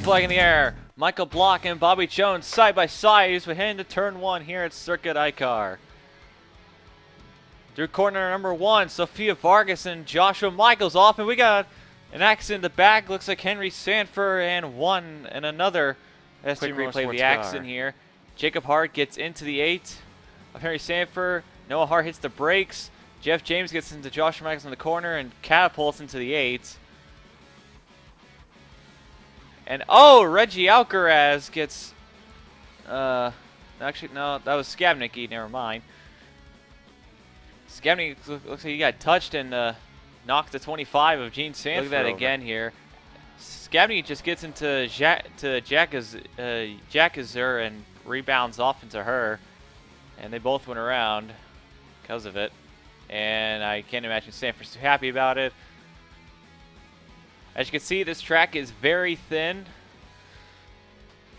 flag in the air. Michael Block and Bobby Jones side by side as we head into turn 1 here at Circuit Icar. Through corner number 1, Sophia Vargas and Joshua Michaels off, and we got an accident in the back. Looks like Henry Sanford and another. Let's replay the accident here. Jacob Hart gets into the 8 of Henry Sanford. Noah Hart hits the brakes. Jeff James gets into Joshua Michaels in the corner and catapults into the 8. And Reggie Alcaraz gets, actually no, that was Skabnicki, never mind. Skabnicki looks like he got touched and knocked the 25 of Gene Sanford. Look at that again here. Skabnicki just gets into Jackazer and rebounds off into her. And they both went around because of it. And I can't imagine Sanford's too happy about it. As you can see, this track is very thin.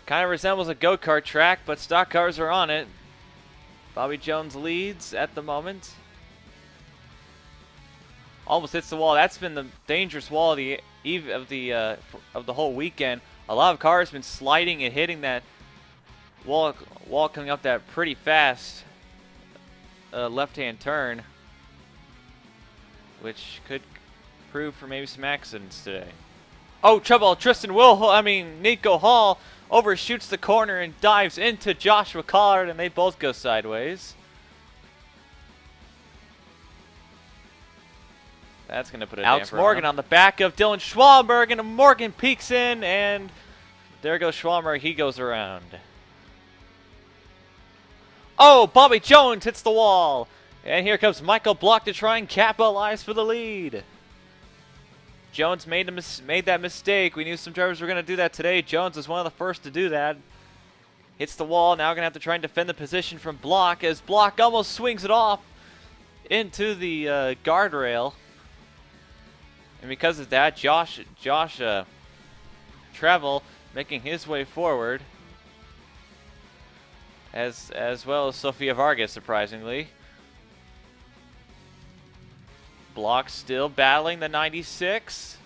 Kind of resembles a go-kart track, but stock cars are on it. Bobby Jones leads at the moment. Almost hits the wall. That's been the dangerous wall of the whole weekend. A lot of cars have been sliding and hitting that wall coming up that pretty fast left-hand turn, which could prove for maybe some accidents today. Oh, trouble! Nico Hall overshoots the corner and dives into Joshua Collard, and they both go sideways. That's going to put a Alex damper Morgan on the back of Dylan Schwalberg, and Morgan peeks in, and there goes Schwalberg. He goes around. Oh, Bobby Jones hits the wall, and here comes Michael Block to try and capitalize for the lead. Jones made that mistake. We knew some drivers were going to do that today. Jones was one of the first to do that. Hits the wall. Now going to have to try and defend the position from Block as Block almost swings it off into the guardrail. And because of that, Josh Travel making his way forward, as well as Sofia Vargas, surprisingly. Block still battling the 96,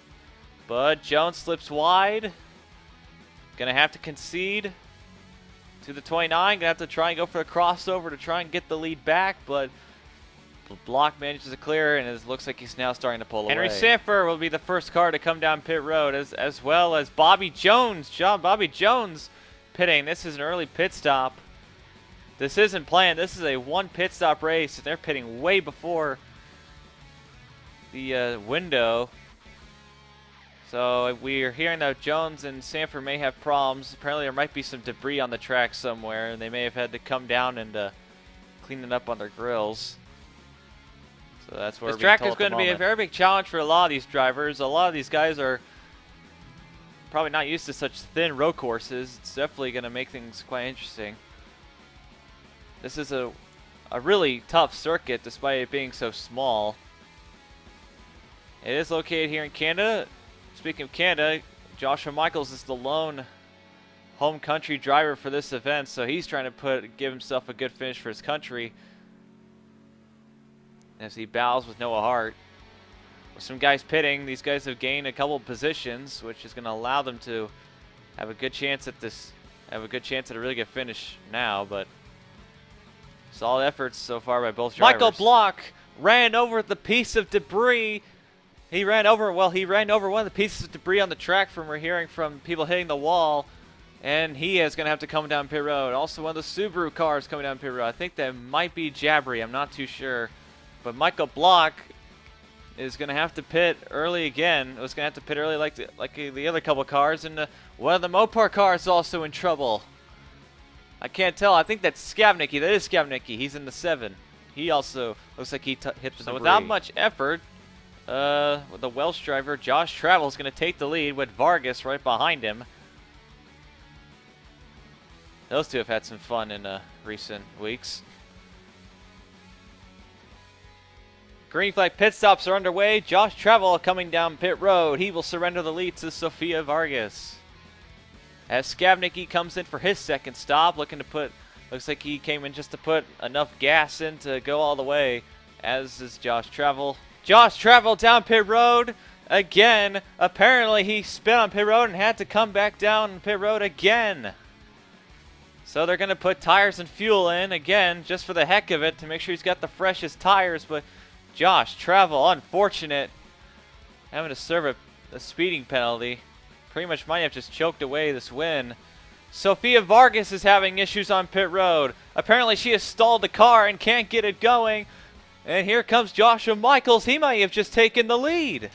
but Jones slips wide. Gonna have to concede to the 29. Gonna have to try and go for a crossover to try and get the lead back, but Block manages to clear, and it looks like he's now starting to pull away. Henry Sanford will be the first car to come down pit road, as well as Bobby Jones. Bobby Jones pitting. This is an early pit stop. This isn't planned. This is a one pit stop race, and they're pitting way before the window. So we're hearing that Jones and Sanford may have problems. Apparently there might be some debris on the track somewhere, and they may have had to come down and clean it up on their grills. So that's where this track is going to be a very big challenge for a lot of these drivers. A lot of these guys are probably not used to such thin road courses. It's definitely going to make things quite interesting. This is a really tough circuit despite it being so small. It is located here in Canada. Speaking of Canada, Joshua Michaels is the lone home country driver for this event, so he's trying to give himself a good finish for his country as he battles with Noah Hart. With some guys pitting, these guys have gained a couple positions, which is going to allow them to have a good chance at a really good finish now, but solid efforts so far by both drivers. Michael Block ran over the piece of debris. He ran over one of the pieces of debris on the track from we're hearing from people hitting the wall, and he is going to have to come down pit road. Also, one of the Subaru cars coming down pit road. I think that might be Jabri. I'm not too sure. But Michael Block is going to have to pit early again. It was going to have to pit early like the other couple cars, and one of the Mopar cars is also in trouble. I can't tell. I think that's Skabnicki. That is Skabnicki. He's in the 7. He also looks like he hit the debris. Without much effort, the Welsh driver, Josh Travel, is going to take the lead with Vargas right behind him. Those two have had some fun in recent weeks. Green flag pit stops are underway. Josh Travel coming down pit road. He will surrender the lead to Sofia Vargas. As Skabnicki comes in for his second stop, looks like he came in just to put enough gas in to go all the way, as is Josh Travel. Josh Travel down pit road. again. Apparently he spit on pit road and had to come back down pit road again. So they're going to put tires and fuel in again just for the heck of it to make sure he's got the freshest tires. But Josh Travel, unfortunate, having to serve a speeding penalty. Pretty much might have just choked away this win. Sofia Vargas is having issues on pit road. Apparently she has stalled the car and can't get it going. And here comes Joshua Michaels. He might have just taken the lead.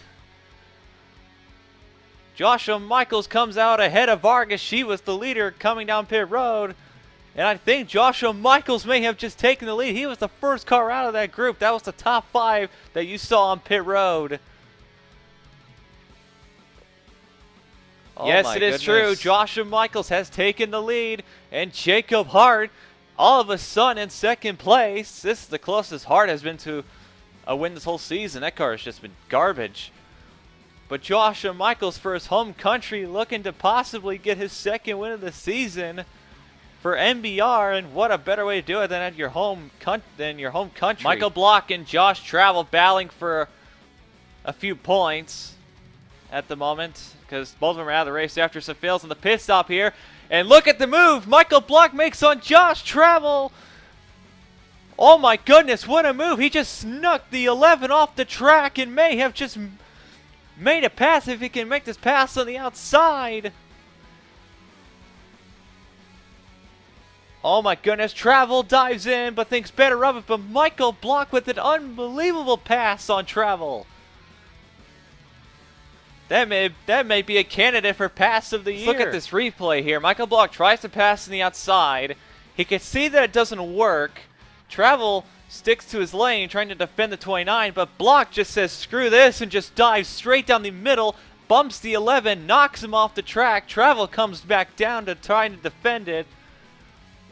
Joshua Michaels comes out ahead of Vargas. She was the leader coming down pit road. And I think Joshua Michaels may have just taken the lead. He was the first car out of that group. That was the top 5 that you saw on pit road. Oh, yes, it is true. Joshua Michaels has taken the lead. And Jacob Hart, all of a sudden in second place. This is the closest Hart has been to a win this whole season. That car has just been garbage. But Joshua Michaels, for his home country, looking to possibly get his second win of the season for MBR, and what a better way to do it than at your home country. Michael Block and Josh Travel battling for a few points at the moment because both of them are out of the race after some fails on the pit stop here. And look at the move Michael Block makes on Josh Travel. Oh my goodness, what a move. He just snuck the 11 off the track and may have just made a pass if he can make this pass on the outside. Oh my goodness, Travel dives in but thinks better of it, but Michael Block with an unbelievable pass on Travel. That may be a candidate for pass of the year. Look at this replay here. Michael Block tries to pass on the outside. He can see that it doesn't work. Travel sticks to his lane trying to defend the 29, but Block just says screw this and just dives straight down the middle, bumps the 11, knocks him off the track. Travel comes back down to try to defend it.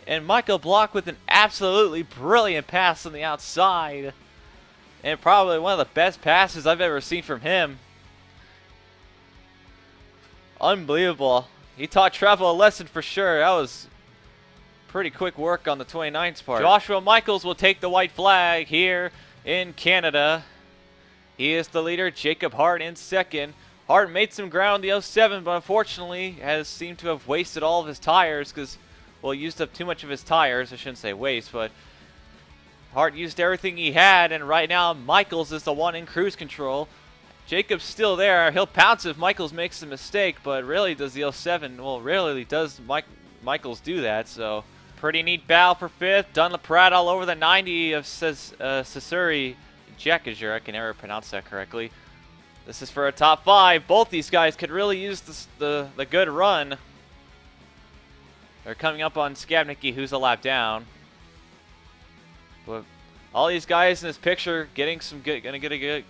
And Michael Block with an absolutely brilliant pass on the outside. And probably one of the best passes I've ever seen from him. Unbelievable. He taught Travel a lesson for sure. That was pretty quick work on the 29's part. Joshua Michaels will take the white flag here in Canada. He is the leader. Jacob Hart in second. Hart made some ground in the 07, but unfortunately has seemed to have wasted all of his tires because, well, used up too much of his tires. I shouldn't say waste, but Hart used everything he had, and right now Michaels is the one in cruise control. Jacob's still there. He'll pounce if Michaels makes a mistake, but really does the 07, well, rarely does Michaels do that, so pretty neat bow for 5th. Dunlop Pratt all over the 90 of Sasuri Jackager. I can never pronounce that correctly. This is for a top 5. Both these guys could really use the good run. They're coming up on Skabnicki, who's a lap down. But all these guys in this picture getting some good, gonna get a good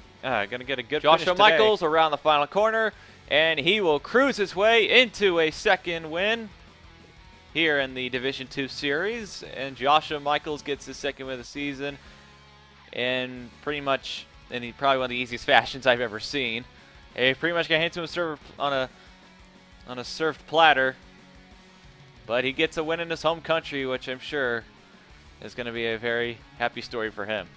Joshua Michaels around the final corner, and he will cruise his way into a second win here in the Division 2 series. And Joshua Michaels gets his second win of the season, and pretty much in probably one of the easiest fashions I've ever seen. He pretty much got hit to him on a served platter. But he gets a win in his home country, which I'm sure is going to be a very happy story for him.